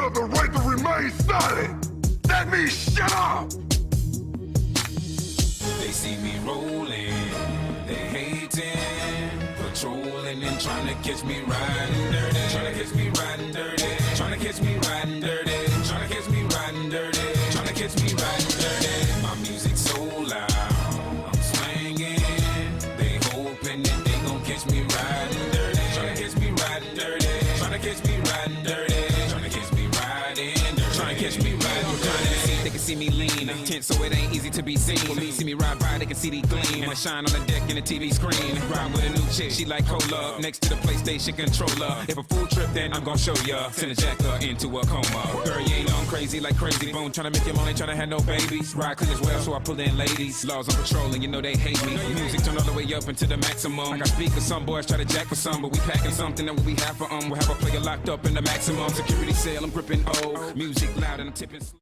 have the right to remain silent. That means shut up. They see me rolling, they hating, patrolling and trying to catch me riding dirty, trying to catch me riding dirty, trying to catch me riding dirty, trying to catch me riding dirty, trying to catch me riding dirty. My music's so loud, I'm swinging, they hoping that they gon' catch me riding dirty, trying to catch me riding dirty, trying to catch me riding dirty, trying to catch me riding dirty, trying to catch me riding dirty. They can see me lean, tense so it ain't easy to be seen. When me see me ride by, they can see the gleam, and I shine on the deck in the TV screen. Ride with a new chick, she like cola, next to the PlayStation controller. If a full trip, then I'm gon' show ya. Send a jacker into a coma. Girl, you ain't on crazy like Crazy Bone, tryna make your money, tryna have no babies. Ride clean as well, so I pull in ladies. Laws on patrol, and you know they hate me. Music turn all the way up into the maximum. I got speakers, some boys try to jack for some, but we packing something that we have for we'll have a player locked up in the maximum security cell. I'm gripping O, music loud and I'm tipping.